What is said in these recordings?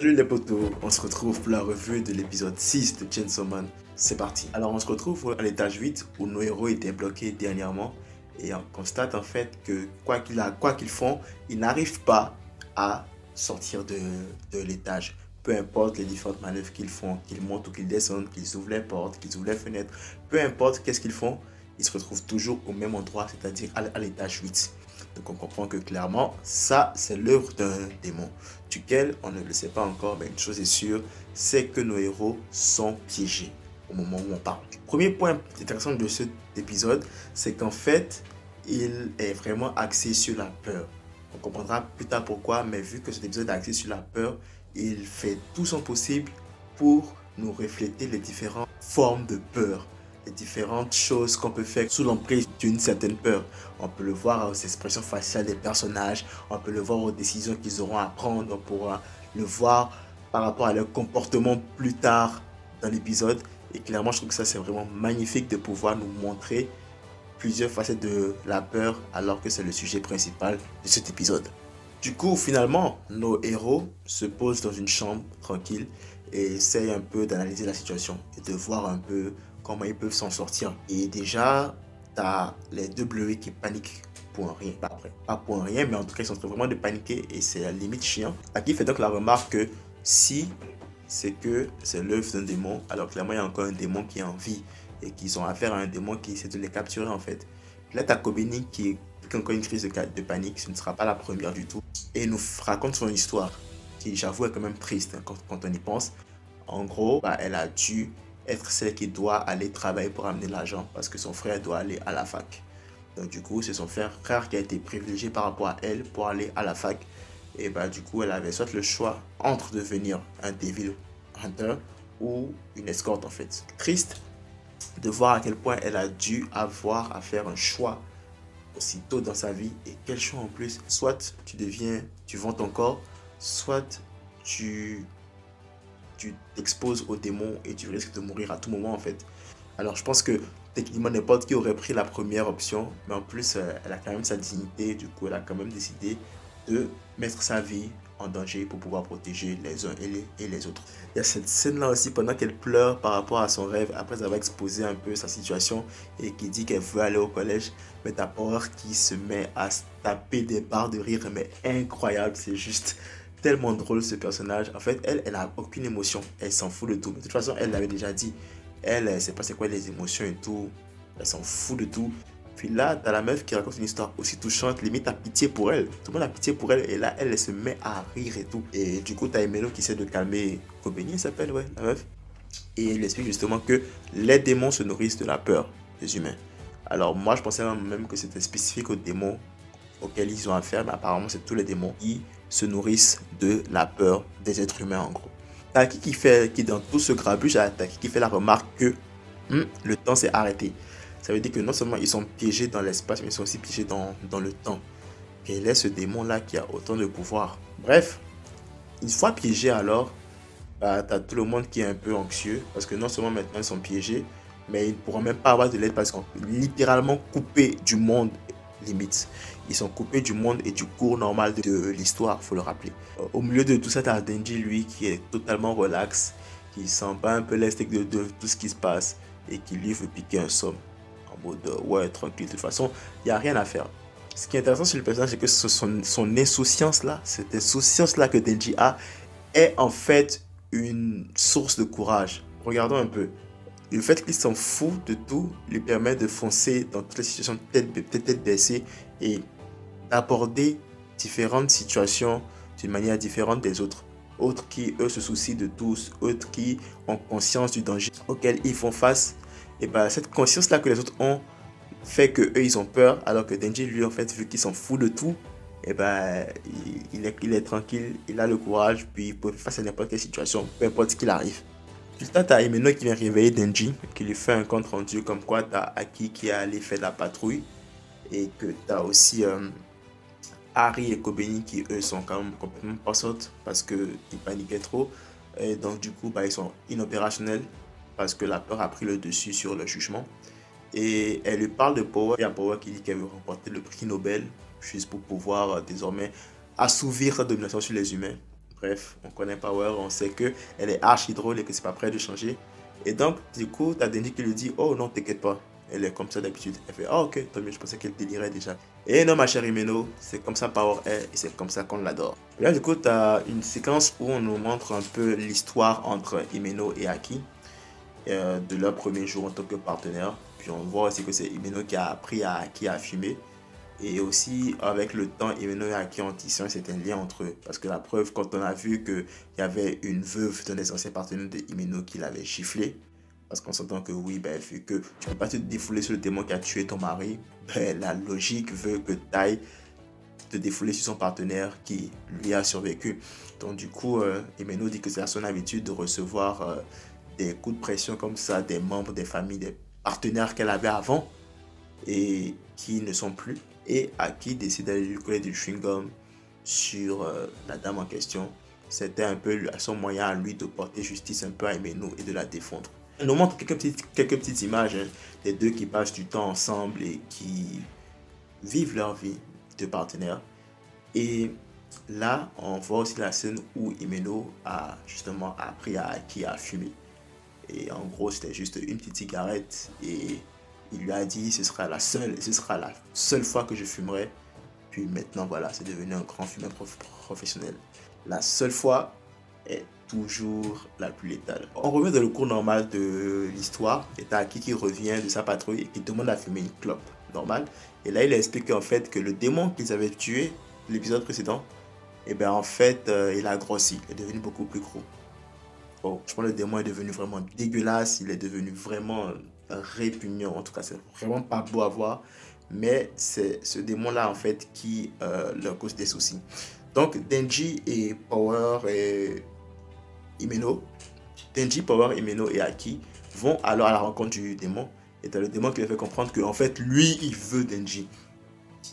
Salut les potos, on se retrouve pour la revue de l'épisode 6 de Chainsaw Man. C'est parti. Alors on se retrouve à l'étage 8 où nos héros étaient bloqués dernièrement et on constate en fait que quoi qu'ils font, ils n'arrivent pas à sortir de l'étage. Peu importe les différentes manœuvres qu'ils font, qu'ils montent ou qu'ils descendent, qu'ils ouvrent les portes, qu'ils ouvrent les fenêtres, peu importe qu'est-ce qu'ils font, ils se retrouvent toujours au même endroit, c'est-à-dire à l'étage 8. Donc on comprend que clairement, ça c'est l'œuvre d'un démon, duquel on ne le sait pas encore, mais une chose est sûre, c'est que nos héros sont piégés au moment où on parle. Premier point intéressant de cet épisode, c'est qu'en fait, il est vraiment axé sur la peur. On comprendra plus tard pourquoi, mais vu que cet épisode est axé sur la peur, il fait tout son possible pour nous refléter les différentes formes de peur, les différentes choses qu'on peut faire sous l'emprise d'une certaine peur. On peut le voir aux expressions faciales des personnages, on peut le voir aux décisions qu'ils auront à prendre, on pourra le voir par rapport à leur comportement plus tard dans l'épisode. Et clairement, je trouve que ça c'est vraiment magnifique de pouvoir nous montrer plusieurs facettes de la peur alors que c'est le sujet principal de cet épisode. Du coup, finalement, nos héros se posent dans une chambre tranquille et essayent un peu d'analyser la situation et de voir un peu comment ils peuvent s'en sortir. Et déjà, tu as les deux bleuets qui paniquent pour un rien. Pas pour un rien, mais en tout cas, ils sont en train vraiment de paniquer et c'est à la limite chiant. Aki fait donc la remarque que si c'est que c'est l'œuvre d'un démon, alors clairement, il y a encore un démon qui est en vie et qu'ils ont affaire à un démon qui essaie de les capturer en fait. Là, tu as Kobeni qui a encore une crise de panique, ce ne sera pas la première du tout. Et il nous raconte son histoire, qui j'avoue est quand même triste hein, quand on y pense. En gros, elle a dû être celle qui doit aller travailler pour amener l'argent parce que son frère doit aller à la fac. Donc du coup, c'est son frère qui a été privilégié par rapport à elle pour aller à la fac. Et du coup, elle avait soit le choix entre devenir un Devil Hunter ou une escorte en fait. Triste de voir à quel point elle a dû avoir à faire un choix aussitôt dans sa vie. Et quel choix en plus. Soit tu vends ton corps, soit tu t'exposes au démon et tu risques de mourir à tout moment en fait. Alors je pense que techniquement n'importe qui aurait pris la première option, mais en plus elle a quand même sa dignité, du coup elle a quand même décidé de mettre sa vie en danger pour pouvoir protéger les uns et les autres. Il y a cette scène là aussi pendant qu'elle pleure par rapport à son rêve après avoir exposé un peu sa situation et qui dit qu'elle veut aller au collège, mais t'as Power qui se met à se taper des barres de rire mais incroyable, c'est juste tellement drôle ce personnage. En fait, elle a aucune émotion. Elle s'en fout de tout. Mais de toute façon, elle l'avait déjà dit. Elle sait pas c'est quoi les émotions et tout. Elle s'en fout de tout. Puis là, t'as la meuf qui raconte une histoire aussi touchante. Limite, t'as pitié pour elle. Tout le monde a pitié pour elle. Et là, elle se met à rire et tout. Et du coup, t'as Emelo qui essaie de calmer Kobeni, elle s'appelle, ouais, la meuf. Et il explique justement que les démons se nourrissent de la peur des humains. Alors moi, je pensais même que c'était spécifique aux démons auxquels ils ont affaire, mais apparemment, c'est tous les démons qui se nourrissent de la peur des êtres humains en gros. Taki qui dans tout ce grabuge, Taki qui fait la remarque que le temps s'est arrêté. Ça veut dire que non seulement ils sont piégés dans l'espace, mais ils sont aussi piégés dans le temps. Quel est ce démon là qui a autant de pouvoir? Bref, une fois piégés alors, t'as tout le monde qui est un peu anxieux parce que non seulement maintenant ils sont piégés, mais ils ne pourront même pas avoir de l'aide parce qu'ils sont littéralement coupés du monde limite. Ils sont coupés du monde et du cours normal de l'histoire, faut le rappeler. Au milieu de tout ça, t'as Denji, lui, qui est totalement relax, qui sent pas un peu l'esthétique de tout ce qui se passe et qui lui veut piquer un somme. En mode, ouais, tranquille, de toute façon, il n'y a rien à faire. Ce qui est intéressant sur le personnage, c'est que son insouciance là, cette insouciance là que Denji a, est en fait une source de courage. Regardons un peu. Le fait qu'il s'en fout de tout lui permet de foncer dans toutes les situations tête baissée et d'aborder différentes situations d'une manière différente des autres. Autres qui, eux, se soucient de tous, autres qui ont conscience du danger auquel ils font face. Et cette conscience-là que les autres ont fait que eux ils ont peur, alors que Denji, lui, en fait, vu qu'il s'en fout de tout, il est tranquille, il a le courage, puis il peut faire face à n'importe quelle situation, peu importe ce qu'il arrive. Plus tard, t'as Himeno qui vient réveiller Denji, qui lui fait un compte rendu comme quoi t'as Aki qui est allé faire la patrouille et que t'as aussi Harry et Kobeni qui eux sont quand même complètement pas sautes parce qu'ils paniquaient trop et donc du coup ils sont inopérationnels parce que la peur a pris le dessus sur le jugement et elle lui parle de Power. Il y a Power qui dit qu'elle veut remporter le prix Nobel juste pour pouvoir désormais assouvir sa domination sur les humains. Bref, on connaît Power, on sait que elle est archi drôle et que c'est pas prêt de changer. Et donc, du coup, t'as Denji qui lui dit, oh non, t'inquiète pas. Elle est comme ça d'habitude. Elle fait, ah ok, tant mieux, je pensais qu'elle délirait déjà. Et non, ma chère Himeno, c'est comme ça Power est et c'est comme ça qu'on l'adore. Et là, du coup, t'as une séquence où on nous montre un peu l'histoire entre Himeno et Aki, de leur premier jour en tant que partenaire. Puis on voit aussi que c'est Himeno qui a appris à Aki à fumer. Et aussi, avec le temps, Himeno et Aki ont tissé un certain lien entre eux. Parce que la preuve, quand on a vu qu'il y avait une veuve d'un des anciens partenaires de Himeno qui l'avait giflé, parce qu'on s'entend que oui, ben, vu que tu ne peux pas te défouler sur le démon qui a tué ton mari, ben, la logique veut que tu ailles te défouler sur son partenaire qui lui a survécu. Donc du coup, Himeno dit que c'est à son habitude de recevoir des coups de pression comme ça des membres des familles, des partenaires qu'elle avait avant et qui ne sont plus. Et Aki décide d'aller lui coller du chewing-gum sur la dame en question. C'était un peu son moyen à lui de porter justice un peu à Himeno et de la défendre. On nous montre quelques petites images des deux qui passent du temps ensemble et qui vivent leur vie de partenaires. Et là, on voit aussi la scène où Himeno a justement appris à Aki à fumer. Et en gros, c'était juste une petite cigarette et il lui a dit ce sera la seule fois que je fumerai. Puis maintenant, voilà, c'est devenu un grand fumeur professionnel. La seule fois est toujours la plus létale. On revient dans le cours normal de l'histoire. Et t'as Aki qui revient de sa patrouille et qui demande à fumer une clope normale. Et là, il a expliqué en fait que le démon qu'ils avaient tué l'épisode précédent, et bien en fait, il a grossi. Il est devenu beaucoup plus gros. Bon, je pense que le démon est devenu vraiment dégueulasse. Il est devenu vraiment répugnant. En tout cas, c'est vraiment pas beau à voir. Mais c'est ce démon-là, en fait, qui leur cause des soucis. Donc, Denji et Power et Himeno, Denji, Power, Himeno et Aki vont alors à la rencontre du démon. Et t'as le démon qui leur fait comprendre qu'en fait, lui, il veut Denji.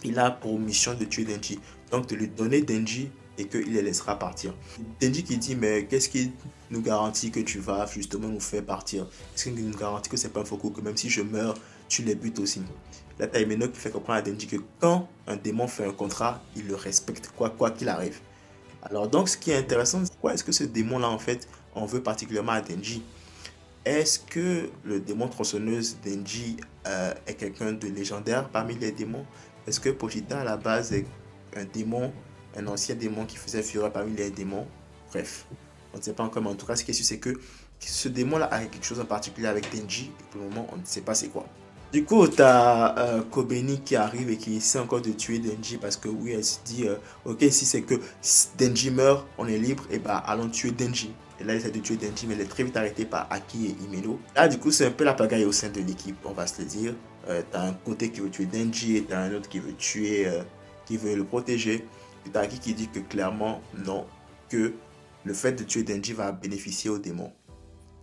Il a pour mission de tuer Denji. Donc, de lui donner Denji et qu'il les laissera partir. Denji qui dit, mais qu'est-ce qui nous garantit que tu vas justement nous faire partir? Est-ce qu'il nous garantit que c'est pas un faux coup, que même si je meurs, tu les butes aussi? Là, t'as Himeno qui fait comprendre à Denji que quand un démon fait un contrat, il le respecte, quoi qu'il arrive. Alors donc, ce qui est intéressant, c'est quoi est-ce que ce démon-là, en fait, en veut particulièrement à Denji? Est-ce que le démon tronçonneuse Denji est quelqu'un de légendaire parmi les démons? Est-ce que Pochita, à la base, est un démon, un ancien démon qui faisait fureur parmi les démons? Bref, on ne sait pas encore, mais en tout cas, ce qui est sûr, c'est que ce démon-là a quelque chose en particulier avec Denji, et pour le moment, on ne sait pas c'est quoi. Du coup, tu as Kobeni qui arrive et qui essaie encore de tuer Denji parce que oui, elle se dit, ok, si c'est que Denji meurt, on est libre, et bah allons tuer Denji. Et là, il essaie de tuer Denji, mais il est très vite arrêté par Aki et Himeno. Là, du coup, c'est un peu la pagaille au sein de l'équipe, on va se le dire. T'as un côté qui veut tuer Denji et t'as un autre qui veut tuer, qui veut le protéger. Et t'as Aki qui dit que clairement, non, que le fait de tuer Denji va bénéficier au démon.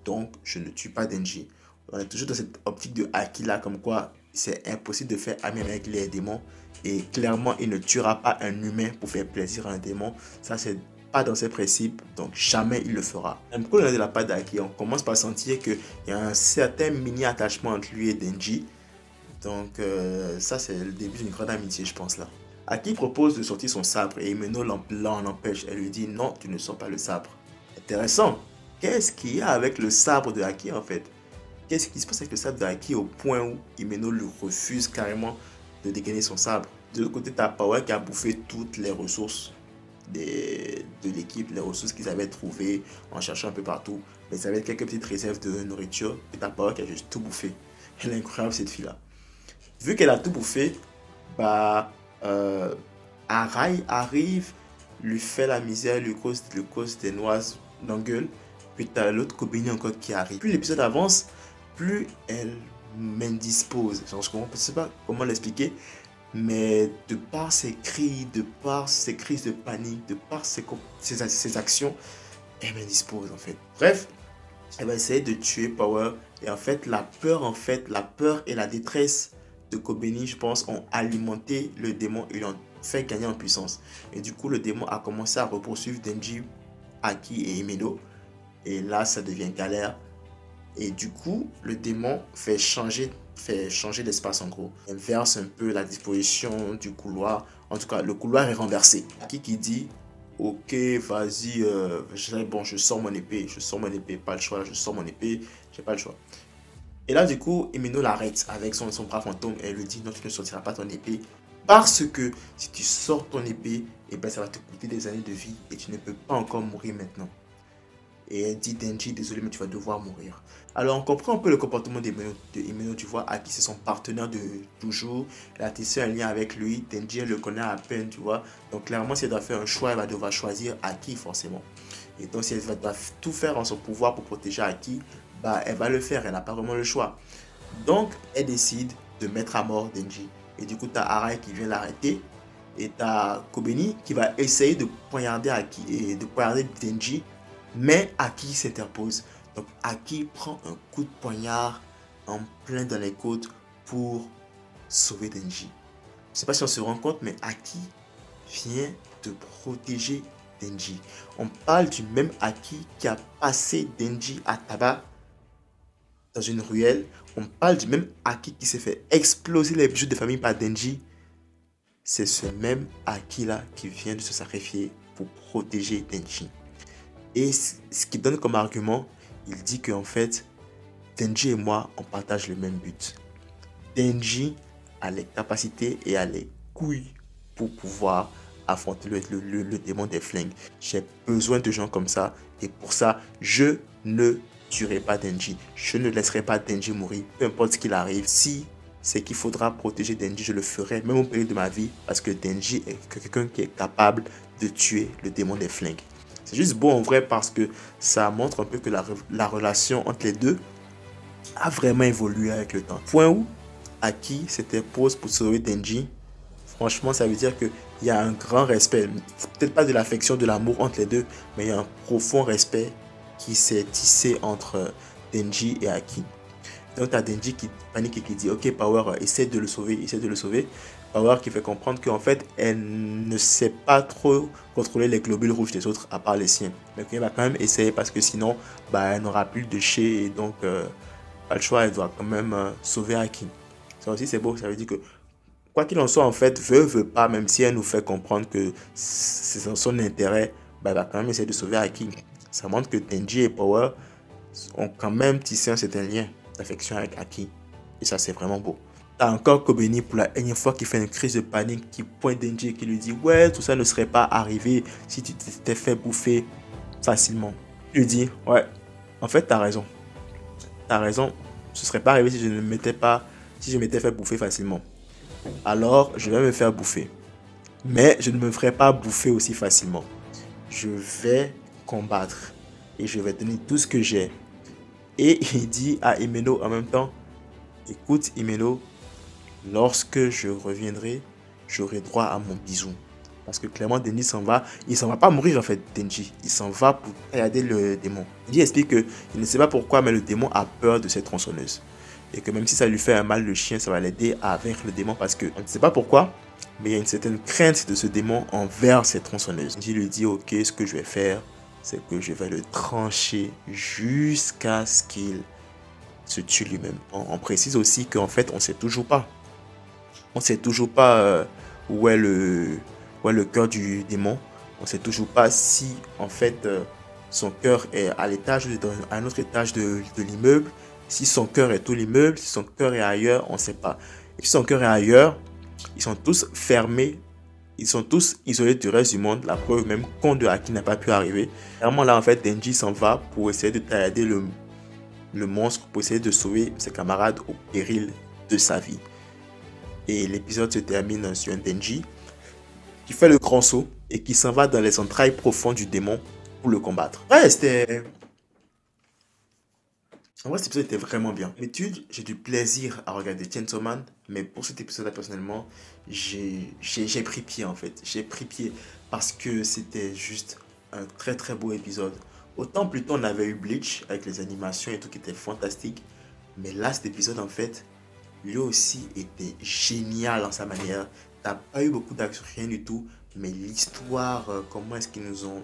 Donc, je ne tue pas Denji. On est toujours dans cette optique de Aki là, comme quoi c'est impossible de faire ami avec les démons. Et clairement, il ne tuera pas un humain pour faire plaisir à un démon. Ça, c'est pas dans ses principes, donc jamais il le fera. Un coup de la part d'Aki, on commence par sentir qu'il y a un certain mini attachement entre lui et Denji. Donc ça, c'est le début d'une grande amitié, je pense là. Aki propose de sortir son sabre et Himeno l'en empêche. Elle lui dit non, tu ne sors pas le sabre. Intéressant. Qu'est-ce qu'il y a avec le sabre de Aki en fait? Qu'est-ce qui se passe avec le sabre de Aki au point où Himeno lui refuse carrément de dégainer son sabre? De l'autre côté, tu as Power qui a bouffé toutes les ressources de l'équipe, les ressources qu'ils avaient trouvées en cherchant un peu partout. Mais ils avaient quelques petites réserves de nourriture et tu as Power qui a juste tout bouffé. Elle est incroyable cette fille-là. Vu qu'elle a tout bouffé, bah, Arai arrive, lui fait la misère, lui cause des noises dans la gueule. Puis tu as l'autre Kobeni encore qui arrive. Plus l'épisode avance, plus elle m'indispose. Je ne sais pas comment l'expliquer, mais de par ses cris, de par ses crises de panique, de par ses actions, elle m'indispose en fait. Bref, elle va essayer de tuer Power. Et en fait, la peur et la détresse de Kobeni, je pense, ont alimenté le démon et l'ont fait gagner en puissance. Et du coup, le démon a commencé à repoursuivre Denji, Aki et Himeno. Et là, ça devient galère. Et du coup, le démon fait changer l'espace en gros. Il inverse un peu la disposition du couloir. En tout cas, le couloir est renversé. Aki qui dit, ok, vas-y, bon, je sors mon épée, pas le choix, je sors mon épée, j'ai pas le choix. Et là, du coup, Himeno l'arrête avec son bras fantôme et elle lui dit non, tu ne sortiras pas ton épée parce que si tu sors ton épée, eh ben, ça va te coûter des années de vie et tu ne peux pas encore mourir maintenant. Et elle dit Denji, désolé, mais tu vas devoir mourir. Alors, on comprend un peu le comportement d'Himeno, tu vois, Aki, c'est son partenaire de toujours. Elle a tissé un lien avec lui. Denji, elle le connaît à peine, tu vois. Donc, clairement, si elle doit faire un choix, elle va devoir choisir Aki, forcément. Et donc, si elle doit tout faire en son pouvoir pour protéger Aki, bah, elle va le faire. Elle n'a pas vraiment le choix. Donc, elle décide de mettre à mort Denji. Et du coup, tu as Arai qui vient l'arrêter. Et tu as Kobeni qui va essayer de poignarder Aki et de poignarder Denji. Mais Aki s'interpose. Donc Aki prend un coup de poignard en plein dans les côtes pour sauver Denji. Je ne sais pas si on se rend compte, mais Aki vient de protéger Denji. On parle du même Aki qui a passé Denji à tabac dans une ruelle. On parle du même Aki qui s'est fait exploser les bijoux de famille par Denji. C'est ce même Aki là qui vient de se sacrifier pour protéger Denji. Et ce qu'il donne comme argument, il dit qu'en fait, Denji et moi, on partage le même but. Denji a les capacités et a les couilles pour pouvoir affronter le démon des flingues. J'ai besoin de gens comme ça. Et pour ça, je ne tuerai pas Denji. Je ne laisserai pas Denji mourir. Peu importe ce qu'il arrive. Si c'est qu'il faudra protéger Denji, je le ferai, même au péril de ma vie. Parce que Denji est quelqu'un qui est capable de tuer le démon des flingues. C'est juste beau en vrai parce que ça montre un peu que la relation entre les deux a vraiment évolué avec le temps. Point où Aki s'interpose pour sauver Denji. Franchement, ça veut dire qu'il y a un grand respect. Peut-être pas de l'affection, de l'amour entre les deux, mais il y a un profond respect qui s'est tissé entre Denji et Aki. Donc, tu as Denji qui panique et qui dit « Ok, Power, essaie de le sauver, essaie de le sauver. » Power qui fait comprendre qu'en fait, elle ne sait pas trop contrôler les globules rouges des autres, à part les siens. Mais qu'elle va quand même essayer parce que sinon, bah, elle n'aura plus de chez et donc, pas le choix, elle doit quand même sauver Aki. Ça aussi, c'est beau, ça veut dire que quoi qu'il en soit, en fait, veut pas, même si elle nous fait comprendre que c'est dans son intérêt, bah, elle va quand même essayer de sauver Aki. Ça montre que Denji et Power ont quand même tissé un certain lien d'affection avec Aki. Et ça, c'est vraiment beau. T'as encore Kobeni pour la énième fois qui fait une crise de panique, qui pointe Denji et qui lui dit « Ouais, tout ça ne serait pas arrivé si tu t'étais fait bouffer facilement. » Il lui dit « Ouais, en fait, t'as raison. T'as raison, ce serait pas arrivé si je m'étais fait bouffer facilement. Alors, je vais me faire bouffer. Mais je ne me ferai pas bouffer aussi facilement. Je vais combattre et je vais donner tout ce que j'ai. » Et il dit à Himeno en même temps « Écoute Himeno, lorsque je reviendrai, j'aurai droit à mon bisou. » Parce que clairement, Denji s'en va. Il s'en va pas mourir en fait, Denji. Il s'en va pour regarder le démon. Denji explique qu'il ne sait pas pourquoi, mais le démon a peur de cette tronçonneuse. Et que même si ça lui fait un mal, le chien, ça va l'aider à vaincre le démon. Parce qu'on ne sait pas pourquoi, mais il y a une certaine crainte de ce démon envers cette tronçonneuse. Denji lui dit, ok, ce que je vais faire, c'est que je vais le trancher jusqu'à ce qu'il se tue lui-même. On précise aussi qu'en fait, on ne sait toujours pas. On ne sait toujours pas où est le cœur du démon. On ne sait toujours pas si, en fait, son cœur est à l'étage, à un autre étage de l'immeuble. Si son cœur est tout l'immeuble, si son cœur est ailleurs, on ne sait pas. Et si son cœur est ailleurs, ils sont tous fermés. Ils sont tous isolés du reste du monde. La preuve même qu'on de Aki n'a pas pu arriver. Vraiment là, en fait, Denji s'en va pour essayer de tailler le monstre, pour essayer de sauver ses camarades au péril de sa vie. Et l'épisode se termine sur un Denji qui fait le grand saut et qui s'en va dans les entrailles profondes du démon pour le combattre. Ouais, c'était... En vrai, cet épisode était vraiment bien. D'habitude, j'ai du plaisir à regarder Chainsaw Man, mais pour cet épisode-là, personnellement, j'ai pris pied en fait. J'ai pris pied parce que c'était juste un très très beau épisode. Autant plus tôt, on avait eu Bleach avec les animations et tout qui était fantastique. Mais là, cet épisode, en fait, lui aussi était génial en sa manière. T'as pas eu beaucoup d'action, rien du tout. Mais l'histoire, comment est-ce qu'ils nous ont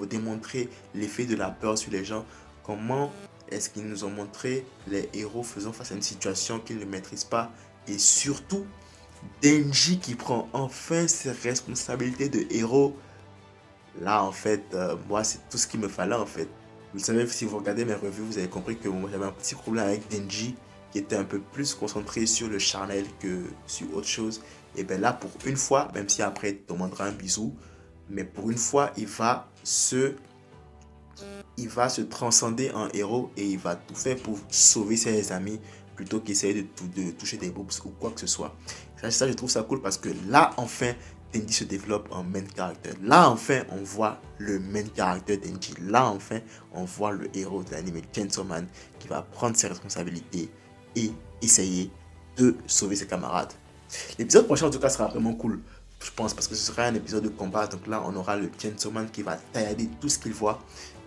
démontré l'effet de la peur sur les gens. Comment est-ce qu'ils nous ont montré les héros faisant face à une situation qu'ils ne maîtrisent pas. Et surtout, Denji qui prend enfin ses responsabilités de héros. Là, en fait, moi, c'est tout ce qu'il me fallait, en fait. Vous savez, si vous regardez mes revues, vous avez compris que moi, j'avais un petit problème avec Denji, qui était un peu plus concentré sur le charnel que sur autre chose. Et bien là, pour une fois, même si après, il te demandera un bisou, mais pour une fois, il va se transcender en héros et il va tout faire pour sauver ses amis plutôt qu'essayer de toucher des boobs ou quoi que ce soit. Ça, je trouve ça cool parce que là, enfin, Denji se développe en main character. Là, enfin, on voit le main character Denji. Là, enfin, on voit le héros de l'anime Chainsaw Man qui va prendre ses responsabilités et essayer de sauver ses camarades. L'épisode prochain, en tout cas, sera vraiment cool, je pense, parce que ce sera un épisode de combat. Donc là, on aura le Chainsaw Man qui va taillader tout ce qu'il voit.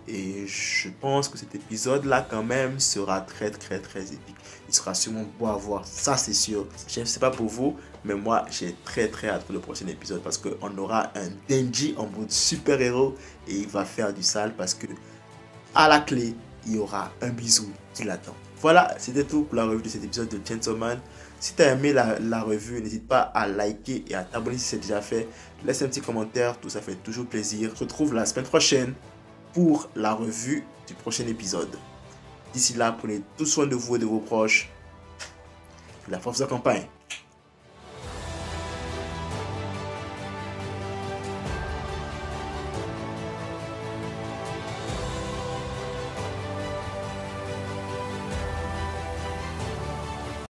Et je pense que cet épisode-là, quand même, sera très épique. Il sera sûrement beau à voir, ça c'est sûr. Je ne sais pas pour vous, mais moi, j'ai très hâte pour le prochain épisode parce qu'on aura un Denji en mode super-héros et il va faire du sale parce que, à la clé, il y aura un bisou qui l'attend. Voilà, c'était tout pour la revue de cet épisode de Chainsaw Man. Si tu as aimé la revue, n'hésite pas à liker et à t'abonner si c'est déjà fait. Laisse un petit commentaire, tout ça fait toujours plaisir. On se retrouve la semaine prochaine pour la revue du prochain épisode. D'ici là, prenez tout soin de vous et de vos proches. Que la force vous accompagne.